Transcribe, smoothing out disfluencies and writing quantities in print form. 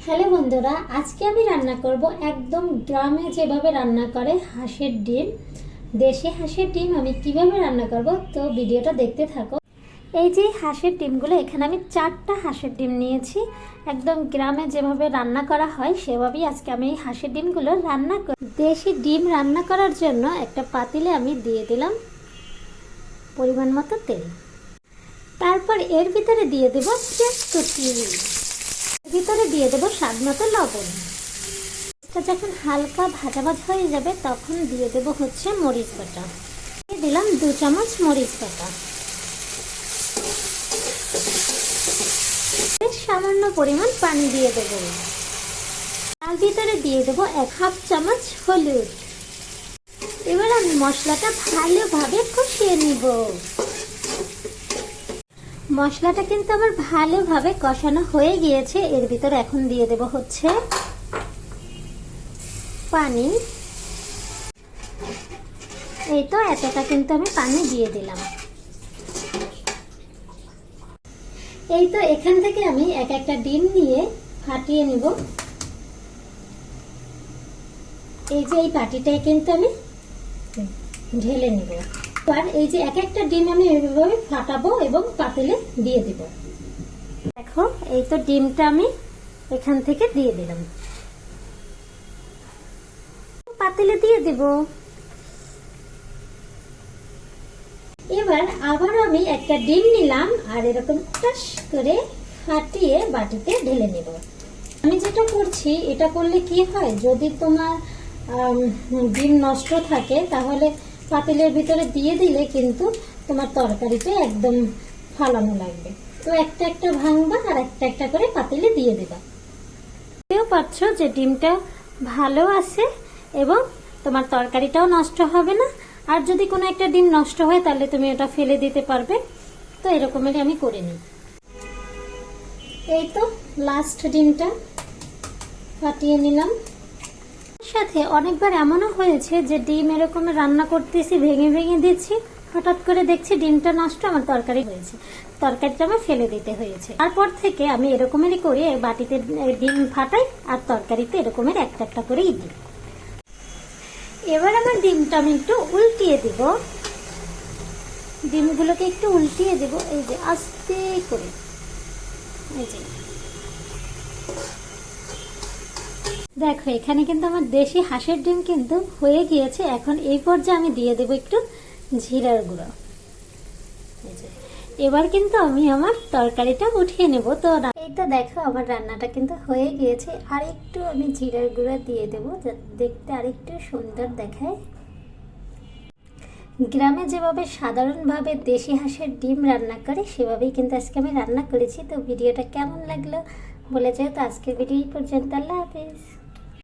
Hello বন্ধুরা, আজকে আমি রান্না করব একদম গ্রামে যেভাবে রান্না করে হাঁসের ডিম। দেশি হাঁসের ডিম আমি কিভাবে রান্না করব, তো ভিডিওটা দেখতে থাকো। এই যে হাঁসের ডিমগুলো, এখানে আমি 4টা হাঁসের ডিম নিয়েছি। একদম গ্রামে যেভাবে রান্না করা হয় সেভাবেই আজকে আমি এই হাঁসের ডিমগুলো রান্না করি। দেশি ডিম রান্না করার জন্য একটা পাতিলে আমি দিয়ে দিলাম পরিমাণ মতো তেল। তারপর এর ভিতরে দিয়ে দেব পেঁয়াজ কুচি, ভিতরে দিয়ে দেবো স্বাদ মতো লবণ। এটা যখন হালকা ভাজা ভাজা হয়ে যাবে তখন দিয়ে দেবো মরিচ বাটা। দিয়ে দিলাম 2 চামচ মরিচ বাটা। সামান্য পরিমাণ পানি দিয়ে দেবো। তার ভিতরে দিয়ে দেবো 1/2 চামচ হলুদ। এবার আমি মশলাটা ভালোভাবে কষিয়ে নিব। মশলাটা কিন্তু আমার ভালোভাবে কষানো হয়ে গিয়েছে। এর ভিতরে এখন দিয়ে দেব পানি। এই তো এতটা কিন্তু আমি পানি দিয়ে দিলাম। এই তো এখান থেকে আমি একটা ডিম নিয়ে ফাটিয়ে নিব। এই যে এই পাটিটাই কিন্তু আমি ঢেলে নিব। আর এই যে একটা ডিম আমি এইভাবে ফাটাবো এবং পাতিলে দিয়ে দিব। দেখো, এই তো ডিমটা আমি এখান থেকে দিয়ে দিলাম, পাতিলে দিয়ে দিব। এবার আবার আমি একটা ডিম নিলাম আর এরকম টাস করে ফাটিয়ে বাটিতে ঢেলে নেব। আমি যেটা করছি, এটা করলে কি হয়, যদি তোমার ডিম নষ্ট থাকে তাহলে পাতিলের ভিতরে দিয়ে দিলে কিন্তু তোমার তরকারিটা একদম ফালানো লাগবে। তো একটা ভাঙবা আর একটা করে পাতিলে দিয়ে দেবা। বুঝতেও পারছো যে ডিমটা ভালো আছে এবং তোমার তরকারিটাও নষ্ট হবে না। আর যদি কোনো একটা ডিম নষ্ট হয় তাহলে তুমি ওটা ফেলে দিতে পারবে। তো এরকমেরই আমি করে নিই। এই তো লাস্ট ডিমটা ফাটিয়ে নিলাম। সাথে অনেকবার এমনও হয়েছে যে ডিম এরকম রান্না করতেছি, ভেঙে ভেঙে দিচ্ছি, হঠাৎ করে দেখছি ডিমটা নষ্ট, আমার তরকারি হয়েছে, তরকারিটা আমার ফেলে দিতে হয়েছে। তারপর থেকে আমি এরকমেরই করি, বাটিতে ডিম ফাটাই আর তরকারিতে এরকমের একটা করেই দিই। এবার আমার ডিমটা আমি একটু উল্টিয়ে দিব। ডিমগুলোকে একটু উল্টিয়ে দেব, এই যে আস্তে করে। এই যে দেখো, এখানে কিন্তু আমার দেশি হাঁসের ডিম কিন্তু হয়ে গিয়েছে। এখন এই পর্যায়ে আমি দিয়ে দেব একটু জিরার গুঁড়ো। এবার কিন্তু আমি আমার তরকারিটা উঠিয়ে নেব। তো এই তো দেখো, আমার রান্নাটা কিন্তু হয়ে গিয়েছে। আর একটু আমি জিরার গুঁড়ো দিয়ে দেবো যাতে দেখতে আরেকটু সুন্দর দেখায়। গ্রামে যেভাবে সাধারণভাবে দেশি হাঁসের ডিম রান্না করে সেভাবেই কিন্তু আজকে আমি রান্না করেছি। তো ভিডিওটা কেমন লাগলো বলে যাও। তো আজকের ভিডিও পর্যন্ত, আল্লাহ হাফেজ।